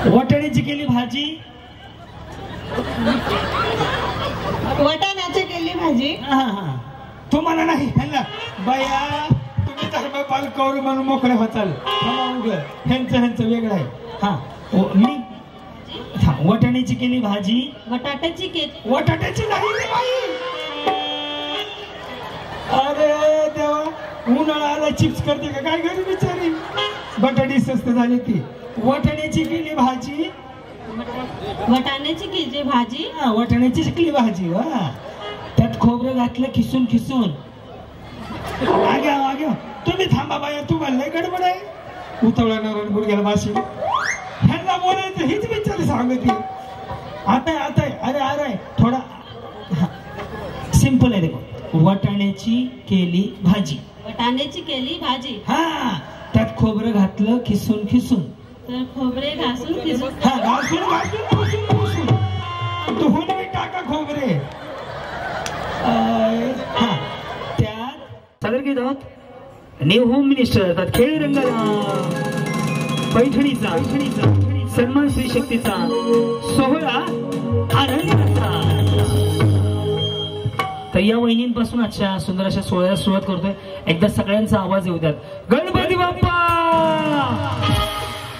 वाटाण्याची केली भाजी, वाटाण्याची केली भाजी. तुम्हाला नाही बाया, तुम्ही धर्मपाल करू म्हणून मोकळे होताल. ह्यांचं वेगळं आहे. हा मी वाटाण्याची केली भाजी, बटाट्याची केली, बटाट्याची नाही बाई. अरे देवा, उन्हाळा आला चिप्स करते का काय घरी बिचारी. बटाटी स्वस्त झाली ती. वाटाण्याची केली भाजी, वाटाण्याची केली भाजी, वाटाण्याची केली भाजी. वा, त्यात खोबरं घातलं खिसून खिसून. आग्या तुम्ही थांबा बाया, तुम्हाला लय गडबड आहे. उतवळा नवरण गुडघ्याला माशी. ह्यांना बोलायचं हीच बिचारी सांगते. आता अरे थोडा सिंपल आहे. देखो, वाटाण्याची केली भाजी, वाटाण्याची केली भाजी. हा, त्यात खोबरं घातलं खिसून खिसून. तर खोबरे घासून खिसून, हा, घासून धुवून मी टाका खोबरे. हा, त्यात सादर केलं आहोत न्यू होम मिनिस्टर खेळ रंगाला पैठणीचा सन्मान श्री शक्तीचा सोहळा आनंदाचा. तर या वहिनींपासून आजच्या सुंदर अशा सोहळ्याला सुरुवात करतोय. एकदा सगळ्यांचा आवाज येऊ द्यात. गणपती बाप्पा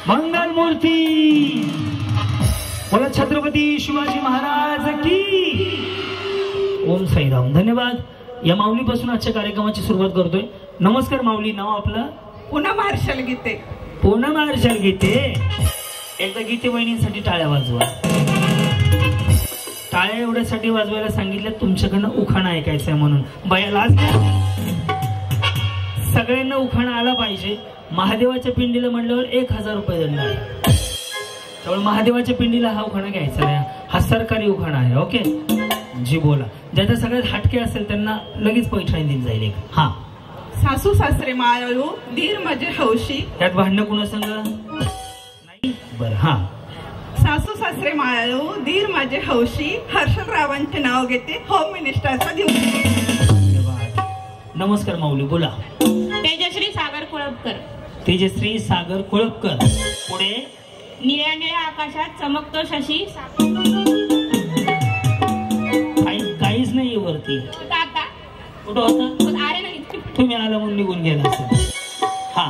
मंगल मूर्ती, बोला छत्रपती शिवाजी महाराज की. ओम साईराम. धन्यवाद. या माऊलीपासून आजच्या कार्यक्रमाची सुरुवात करतोय. नमस्कार माऊली. नाव आपलं? पूनम मार्शल गीते. पूनम मार्शल गीते. एकदा गीते वहिनींसाठी टाळ्या वाजवा. टाळ्या एवढ्यासाठी वाजवायला सांगितलं तुमच्याकडनं उखाणा ऐकायचंय म्हणून. बाया लाज द्या. सगळ्यांना उखाणा आला पाहिजे. महादेवाच्या पिंडीला म्हणल्यावर 1000 रुपये दंड आहे. त्यामुळे महादेवाच्या पिंडीला हा उखाणा घ्यायचा नाही. हा सरकारी उखाणा आहे. ओके जी, बोला. ज्याचा सगळ्यात हटके असेल त्यांना लगेच पैठणी दिली जाईल. एक हा. सासू सासरे मायाळू दीर माझे हौशी. त्यात भांडणं कुणा संग नाही. बरं, हा. सासू सासरे मायाळू दीर माझे हौशी. हर्षदरावांचे नाव घेते होम मिनिस्टरचा दिवस. धन्यवाद. नमस्कार माऊली. बोला. तेजश्री सागर कोळपकर. तेजश्री सागर कोळपकर. पुढे. निळ्या निळ्या आकाशात चमकतो शशी. काहीच नाही वरती. काका कुठं होता? अरे नाही, तुम्ही आला म्हणून निघून गेला असेल. हा.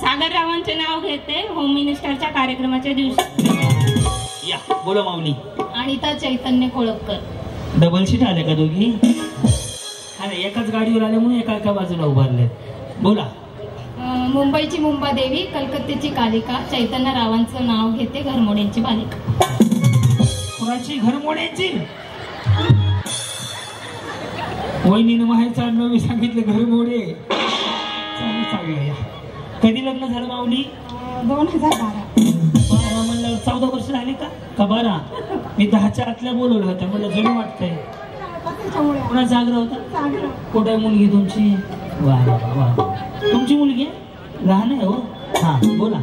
सागररावांचे नाव घेते होम मिनिस्टरच्या कार्यक्रमाच्या दिवशी. या, बोला माऊली. अनिता चैतन्य कोळपकर. डबल सीट आले का दोघी? अरे एकाच गाडीवर आल्यामुळे एका बाजूला उभारले. बोला. मुंबईची मुंबादेवी, कलकत्त्याची कालिका. चैतन्य रावांचं नाव घेते घरमोड्यांची बालिका. कोणाची? घरमोड्यांची. वहिनीनं माहेरचं आडनाव मी सांगितलं घरमोडे. चांगलं. कधी लग्न झालं माऊली? 2012. 12 म्हणलं 14 वर्ष झाली का? 12? मी 10च्या आतल्या बोलवलं होत्या. मला जुनं वाटतंय. पुन्हा जागर होता. कुठे मुलगी तुमची? वा वा. तुमची मुलगी लहान आहे हो. हा, बोला.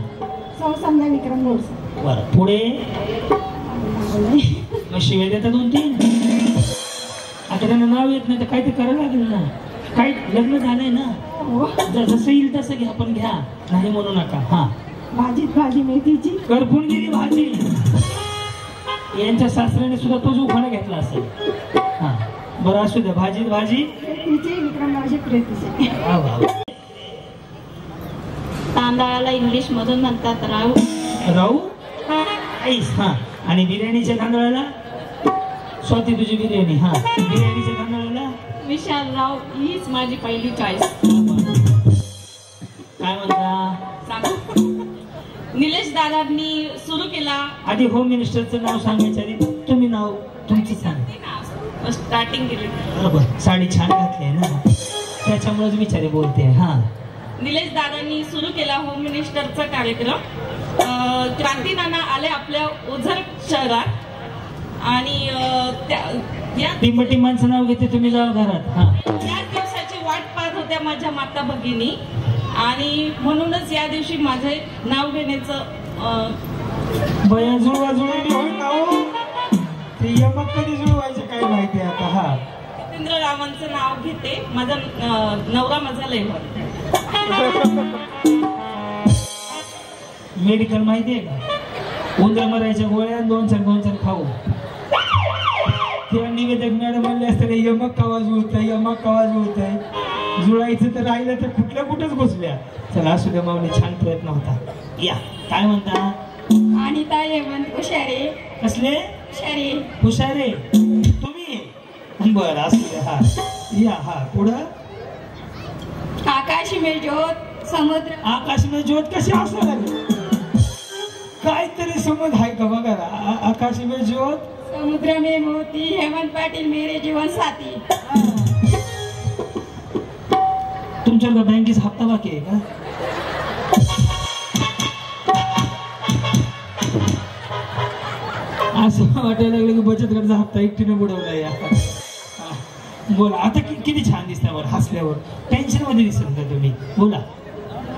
संध्या विक्रम गोडसे. बरं, पुढे. मग शिवाय देता 2-3. आता त्यांना नाव येत नाही तर काहीतरी करायला लागेल ना. काय लग्न झालंय ना. जसं येईल तसं घ्या, पण घ्या, नाही म्हणू नका. हा. भाजी मेथीची. करपून गेली भाजी. यांच्या सासऱ्याने सुद्धा तोच उखाणा घेतला असेल. हा, बरं असू द्या. भाजी विक्रमराजे प्रेतीची. तांदळाला इंग्लिश मधून म्हणतात राऊ. राऊ आईस. हा. आणि बिर्याणीच्या तांदळाला? स्वाती तुझी बिर्याणी. हा. बिर्याणीच्या तांदळाला? विशाल राव. हीच माझी पहिली चॉईस. काय म्हणता? सांगू. निलेश दादांनी सुरू केला. आधी होम मिनिस्टरचं नाव सांगायचं आधी तुम्ही नाव तुमचं सांग. स्टार्टिंग केली. बरोबर. साडी छान घातली आहे ना, त्याच्यामुळेच बिचारी बोलते. हा. निलेश दादांनी सुरू केला होम मिनिस्टरचा कार्यक्रम. क्रांती नाना आले आपल्या ओझर शहरात आणि टिंबटिंबांचं नाव घेते. तुम्ही जावा घरात. हा. याच दिवसाची वाट पाहत होत्या माझ्या माता भगिनी आणि म्हणूनच या दिवशी माझे नाव घेण्याचं बया जुळवा जुळवली होईल ना हो. ते यमक कधी जुळवायचं काय माहिती आता. हा. जितेंद्र रावांचं नाव घेते. माझा नवरा माझा लेबर. मेडिकल माहिती आहे का? उंदर मरायच्या गोळ्या 2-4 खाऊ. तेव्हा निवेदक मॅडम म्हणले असते यमक कवा जुळतंय, यमक कवा जुळतंय. जुळायचं तर राहिलं तर कुठंच घुसल्या. चला असू द्या माऊली, छान प्रयत्न होता. या काय म्हणता? अनिता हेमंत हुशारे. कसले हुशारे? हुशारे तुम्ही? बरं असू द्या. हा या. हा पुढं. आकाश में ज्योत समुद्र. आकाश में ज्योत कशी असणार आहे? काहीतरी समज आहे का बघा. आकाश में ज्योत समुद्र में मोती. हेमंत पाटील मेरे जीवन साथी. तुमच्याकडे बँकेचा हप्ता बाकी आहे का? असं वाटायला लागलं की बचत गटाचा हप्ता एकटीने बुडवला या. बोला आता किती छान दिसता बरं हसल्यावर. टेन्शन मध्ये दिसत का तुम्ही? बोला.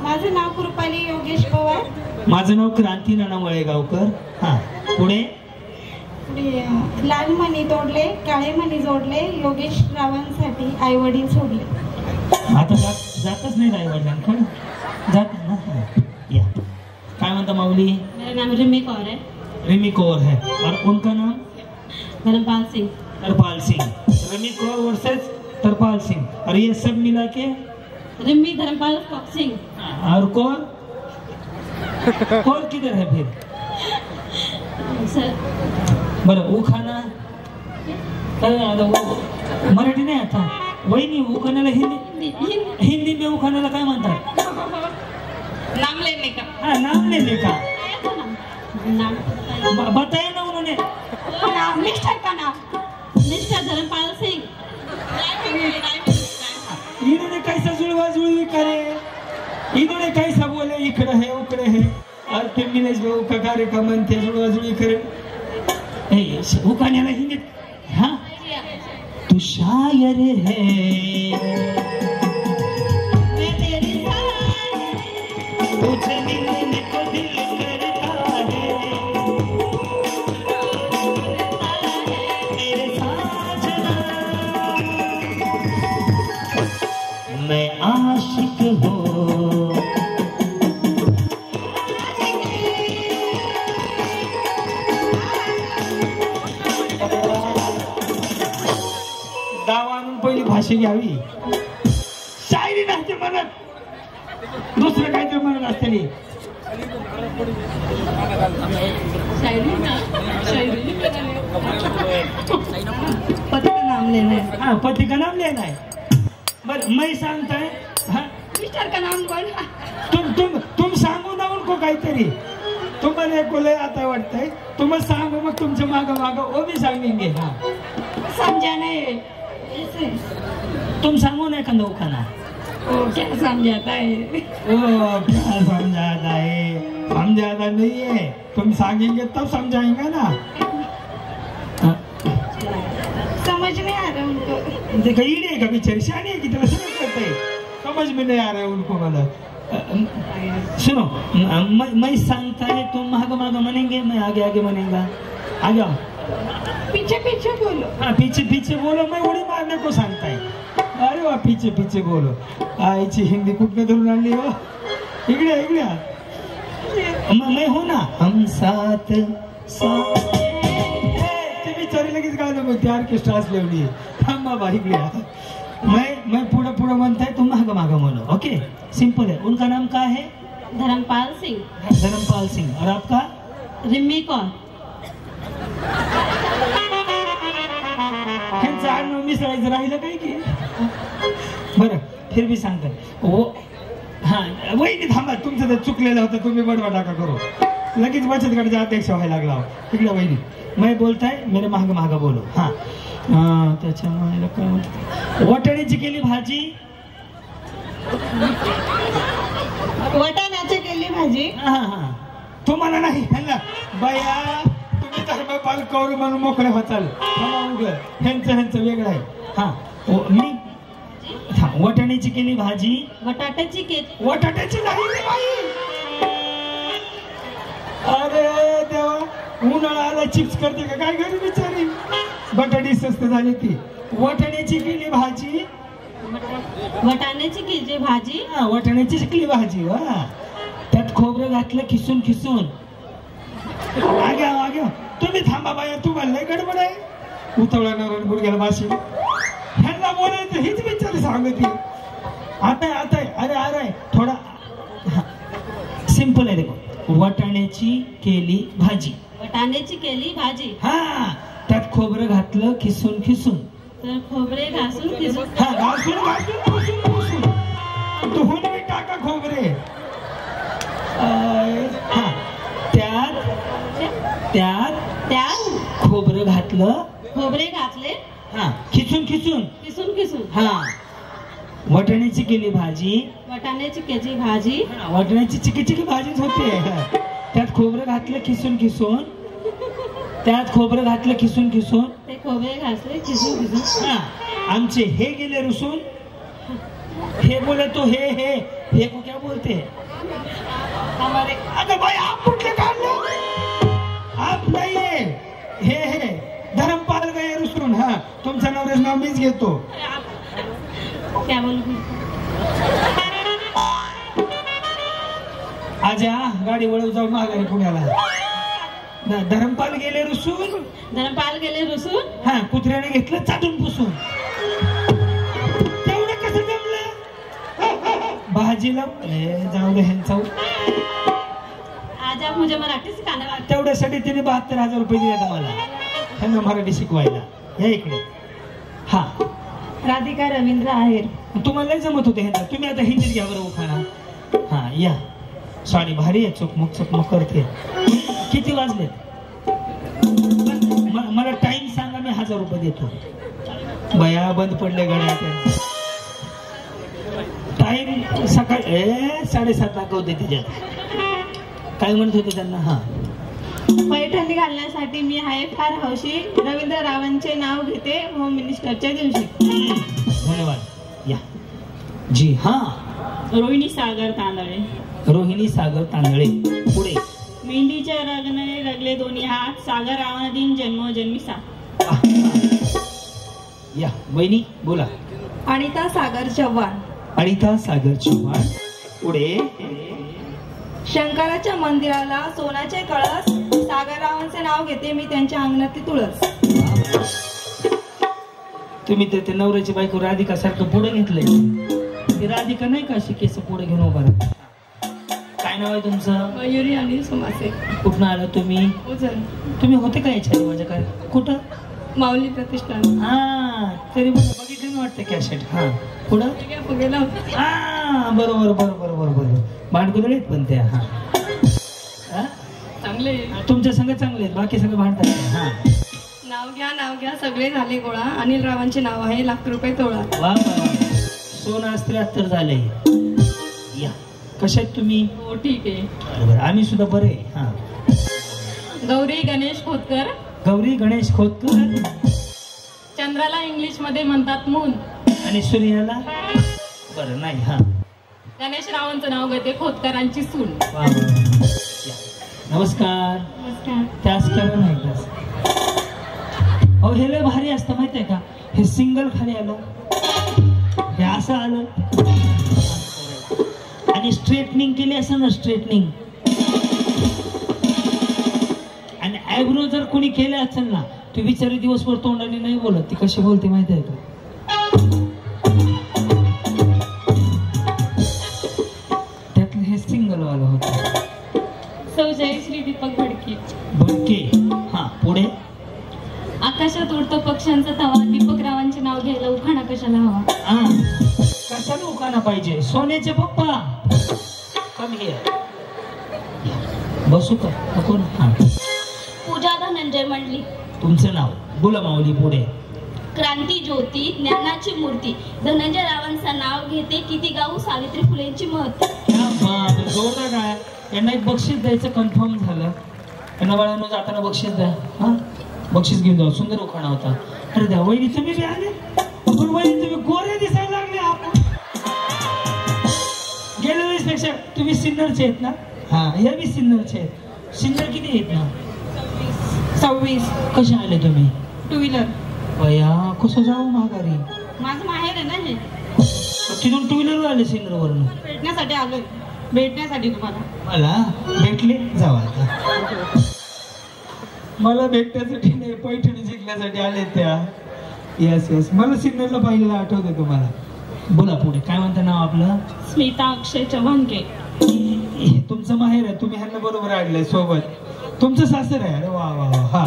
माझं नाव कृपाली योगेश पवार. माझं नाव क्रांती नाना मळेगावकर. हा पुढे. लाल मणी तोडले, काळे मणी जोडले, योगेश रावांसाठी आई वडील सोडले. आता जातच नाही आई वडिलांकडे. जात ना. या काय म्हणता माऊली? मेरा नाम रिमी कौर है. रिमी कौर है. और उनका नाम? धर्मपाल सिंह. तरपाल सिंह. रिमी कौर वर्सेस तरपाल सिंह. और ये सब मिला के रिमी धर्मपाल सिंह. और कौन कौन किधर है फिर? सर बरं उखाणा काय मराठी नाही आता. वहिनी उखाण्याला हिंदी में उखाण्याला काय म्हणतात? नाम लेने का. हाँ नाम लेने का. नाम बताया ना उन्होंने. नाम मिस्टर का नाम मिस्टर धर्मपाल सिंह. इन्होंने कैसा जुड़वा जुड़वी करे. इन्होंने कैसा बोले इकडे है उकडे है. और फिर मिलेश भाऊ का कार्यक्रम म्हणते जुड़वा जुड़वी करे. उखाण्याला हिंदी. हाँ तू शायर है मैं तेरी तुझे मिलने को दिल करता है. मेरे साजना मैं आशिक हूँ. गावानं पहिली भाषा घ्यावी. शायरी नसते म्हणत, दुसरं काहीतरी म्हणत असते. पति का नाम लेना है. हाँ पति का नाम लेना है. बरं मैं सांगता है. हाँ मिस्टर का नाम बोल. तुम सांगू ना उनको काहीतरी. तुम्हाला एक लय आता वाटतंय. तुम्हाला सांगू मग तुमच्या मागं वो भी सांगेंगे. हाँ समझा नहीं. तुम सांगो ना एखादा उखाणा. क्या समझाता है? ओ क्या समझाता है? समझाता नहीं है. तुम सांगेंगे तब समझाएंगे ना. समझ नहीं आ रहा उनको. देखा ईडे है का बेचारी शानी है कि तेरा समझ करता है. समझ में नहीं आ रहा है उनको. मतलब सुनो मैं सांगता है तुम माग माग मनेंगे मैं आगे आगे मनेगा. आ जाओ. पीछे पीछे बोलो. हाँ पीछे पीछे बोलो. मैं उड़ी मारने को सांगता है. अरे वाह पीछे पीछे बोलो. आईची हिंदी कुठने धरून आणली हो. इकडे इकडे. मैं हो ना. हम साथ साथ. ते बिचारी लगेच गाणं म्हणते. ऑर्केस्ट्रा असलेली. थांबा बा इकडे. मैं पुढे पुढे म्हणताय तुम माग माग म्हणो. ओके सिंपल है. उनका नाम क्या है? धर्मपाल सिंह. धर्मपाल सिंह. और आपका? रिमी कौर. मिसळायचं राहिलं काय की. बरं फिर भी सांगतात वो. हा वहिनी थांबा. तुमचं तर चुकलेलं होतं. तुम्ही बडबडा का करू. लगेच बचत गटाचा अध्यक्ष व्हायला लागला. तिकडे वहिनी मैं बोलताय मेरे माग माग बोलो. हा त्याच्यामुळे काय म्हणतात. वाटाण्याची केली भाजी. वाटाण्याची केली भाजी. हा हा तुम्हाला नाही बया. धर्मपाल कौर म्हणून मोकळे होताल. ह्यांचं वेगळं आहे. हा मी वाटाण्याची केली भाजी. बटाट्याची केली. बटाट्याची नाही बाई. अरे देवा उन्हाळा आला चिप्स करते का काय घरी बिचारी. बटाटी स्वस्त झाली ती. वाटाण्याची केली भाजी. वाटाण्याची केली भाजी. हा वाटाण्याची केली भाजी. वा त्यात खोबरं घातलं खिसून खिसून. आग्या तुम्ही थांबा बाया, तुम्हाला लय गडबड आहे. उतवळा नवरा गुडघ्याला बाशी, ह्यांना बोलायचं हीच विचार सांगते. आता अरे थोडा सिंपल आहे. देखो, वाटाण्याची केली भाजी. वाटाण्याची केली भाजी. हा, त्यात खोबरं घातलं खिसून तर खोबरे घासून खिसून. हा, घासून धुवून मी टाका खोबरे. हा, त्यात खोबरे घातले. हा, खिसून. हा, वाटाण्याची केली भाजी. वाटाण्याची चिकी भाजीच होते. त्यात खोबरं घातलं खिसून. ते खोबरे घातले खिसून. हा, आमचे हे गेले रुसून. हे बोले तो हे को क्या बोलते हमारे. अगं बाई, आप कुठले काढले? आप नाही हे धर्मपाल गए रुसून. हा, तुमच्या नवऱ्याचं नाव मीच घेतो. क्या बोलू? आजा गाडी वळव जाऊ माघारी पुण्याला. धर्मपाल गेले रुसून. हा, कुत्र्याने घेतलं चाटून पुसून. तेवढं कसं जमलं? भाजीला जाऊ दे ह्यांचा. आज आप मुझे मराठी सिखाना. तेवढ्यासाठी तिने 72,000 रुपये दिले मला ह्यांना मराठी शिकवायला. या इकडे. हा, राधिका रवींद्र आहेर. तुम्हाला नाही जमत होते ह्यांना, तुम्ही आता हिंदीत घ्या बरं उखाणा. हा, या. साडी भारी आहे, चकमक करते. किती वाजले? मला टाइम सांगा, मी 1000 रुपये देतो. बया बंद पडले गाड्या. टाइम सकाळी 7:30 दाखवते त्याच्यात. काय म्हणत होते त्यांना? हा, पैठणी घालण्यासाठी मी आहे फार हौशी. रवींद्र रावांचे नाव घेते होम मिनिस्टरच्या दिवशी. धन्यवाद. या जी. हा, रोहिणी सागर तांदळे. पुढे. मेंढीच्या रगणे रगले दोन्ही हात. सागर रावणाधीन जन्मोजन्मी साथ. या बहिणी बोला. अनिता सागर चव्हाण. पुढे. शंकराच्या मंदिराला सोन्याचे कळस. सागररावांचे नाव घेते मी त्यांच्या अंगणातली तुळस. तुम्ही तर ते नवऱ्याची बायको राधिका सारखं पुढे घेतलंय. ती राधिका नाही का अशी केस पुढे घेऊन उभा राहते. काय नाव आहे तुमचं? मयुरी अनिल सुमासे. कुठं आलं तुम्ही? तुम्ही होते का याच्या माझ्या काय? कुठं? माऊली प्रतिष्ठान. हा, तरी बघितलं वाटतं कॅसेट. हा, पुढं गेला होता. हा, बरोबर. भांडकुदळीत पण त्या. हा, चांगले तुमच्या संघ चांगले आहेत, बाकी सगळं भांडतात. हा, नाव घ्या सगळे झाले गोळा. अनिल रावांचे नाव आहे ₹1,00,000 तोळा. वा, सोनं आज 73 झाले. या, कशा आहेत तुम्ही? हो, ठीक आहे. बरोबर, आम्ही सुद्धा बरे. हा, गौरी गणेश खोतकर. चंद्राला इंग्लिश मध्ये म्हणतात मून. आणि सूर्याला बरं नाही. हा, गणेश रावांचं नाव घेते खोतकरांची सून. नमस्कार. त्याच करा नाही क्लास. अहो, हे लय भारी असतं माहितीये का? हे सिंगल खाली आलं, हे असं आलं, आणि स्ट्रेटनिंग केली असं ना, स्ट्रेटनिंग. आणि आयब्रो जर कोणी केले असेल ना, ती बिचारी दिवसभर तोंडाने नाही बोलत. ती कशी बोलते माहिती आहे का? त्यातलं हे सिंगल वाला होतं. जयश्री दीपक भडके. हा, पुढे. आकाशात उडतो पक्ष्यांचा तवा. दीपक रावांचे नाव घ्यायला उखाणा कशाला हवा? कशाला उखाणा पाहिजे? सोन्याचे पप्पा. Come here. बसू का? नको ना. पूजा धनंजय मंडली. तुमचं नाव बोला माऊली. पुढे. क्रांती ज्योती ज्ञानाची मूर्ती. धनंजय रावांचं नाव घेते किती गाऊ सावित्री फुलेंची महत्व. जोरदार काय. यांना एक बक्षीस द्यायचं कन्फर्म झालं. यांना बाळांनो जाताना बक्षीस द्या. हा, बक्षीस घेऊन जाऊ. सुंदर उखाणा होता. अरे द्या. वहिनी तुम्ही बी आले. पण वहिनी तुम्ही गोरे दिसायला लागले. आपण गेल्या वेळेस पेक्षा तुम्ही सिन्नरचे आहेत ना? हा, हे बी सिन्नरचे आहेत. सिन्नर किती आहेत ना? 26. कसे आले तुम्ही? 2 व्हीलर. बया, कसं जाऊ माघारी? माझं माहेर आहे ना हे. तिथून 2 व्हीलर आले सिन्नर वरून? भेटण्यासाठी आलोय. भेटण्यासाठी तुम्हाला. मला भेटले जावा आता. मला भेटण्यासाठी नाही, पैठणी जिंकण्यासाठी आले त्या. येस येस, मला सिग्नलला पाहिलेलं आठवते तुम्हाला. बोला पुढे, काय म्हणतं नाव आपलं? स्मिता अक्षय चव्हाणके. हे तुमचं माहेर आहे, तुम्ही ह्यांना बरोबर आणलंय सोबत. तुमचं सासर आहे. अरे वा वा वा. हा.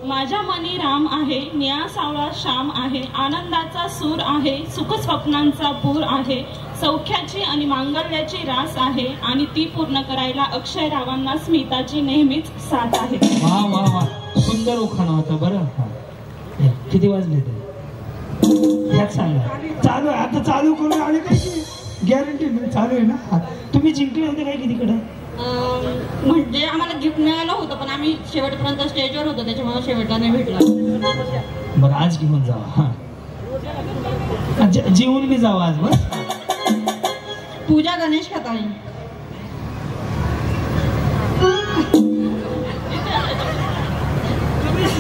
माझ्या मनी राम आहे, निळा सावळा श्याम आहे, आनंदाचा सूर आहे, सुख स्वप्नांचा पूर आहे, सौख्याची आणि मांगल्याची रास आहे आणि ती पूर्ण करायला अक्षय रावांना स्मिताची नेहमीच साथ आहे. वा वा वा, सुंदर उखाणा होता बरं. हा. किती वाजले ते ह्यात सांगा. चालू आहे आता, चालू करून आले काय की गॅरंटी चालू आहे ना. हा. तुम्ही जिंकले होते काय की तिकडे? म्हणजे आम्हाला गिफ्ट मिळालं होतं पण आम्ही शेवटपर्यंत स्टेजवर होतो त्याच्यामुळे शेवटला नाही भेटला. बरं आज घेऊन जावा. हा, जेवून मी जावा आज. बस. पूजा गणेश खताळे.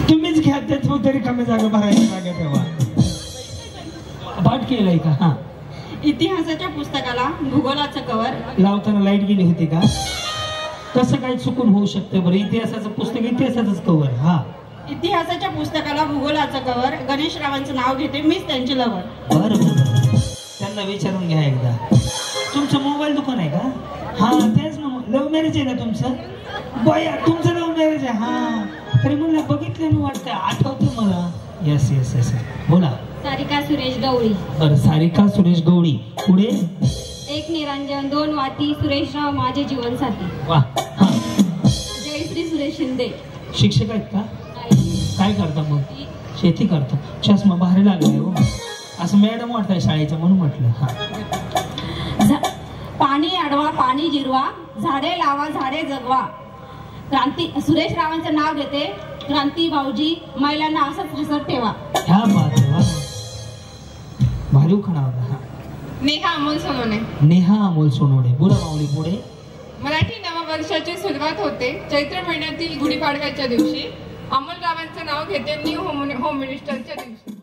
तुम्हीच घ्या त्याच तरी कमी जागा भरायची जागा ठेवा. पाठ केलंय का? हा. इतिहासाच्या पुस्तकाला भूगोलाचं कवर. लावताना लाईट गेली होती का? कसं काय चुकून होऊ शकतं बरं? इतिहासाचं पुस्तक इतिहासाचंच कवर. हा. इतिहासाच्या पुस्तकाला भूगोलाचं कवर. गणेश रावांचं नाव घेते, मीच त्यांची लवर. बरं बरं, त्यांना विचारून घ्या एकदा. तुमचं मोबाईल दुकान आहे का? हा तेच ना. लव्ह मॅरेज आहे ना तुमचं? बया तुमचं लव्ह मॅरेज आहे. हा तरी म्हणलं बघितलं ना वाटतं, आठवतं मला. येस येस येस, बोला. सारिका सुरेश गवळी. बरं, सारिका सुरेश गवळी. पुढे? एक निरंजन, दोन वाती, सुरेशराव माझे जीवन साथी. वा. हा. जयश्री सुरेश शिंदे. शिक्षक आहेत का? काय करता मग? शेती करता. चष्मा बाहेर लागलाय हो, असं मॅडम वाटतंय शाळेचं म्हणून म्हटलं. हा. पाणी अडवा, पाणी जिरवा, झाडे लावा, झाडे जगवा. क्रांती सुरेश रावांचं नाव घेते, क्रांती भाऊजी महिलांना असंच हसत ठेवा. ह्या बात आहे. वा. भारी उखाणा होता. हा. नेहा अमोल सोनवणे. नेहा अमोल सोनवणे. बोला माऊली पुढे. मराठी नववर्षाची सुरुवात होते चैत्र महिन्यातील गुढीपाडव्याच्या दिवशी. अमोल रावांचं नाव घेते न्यू होम मिनिस्टरच्या दिवशी.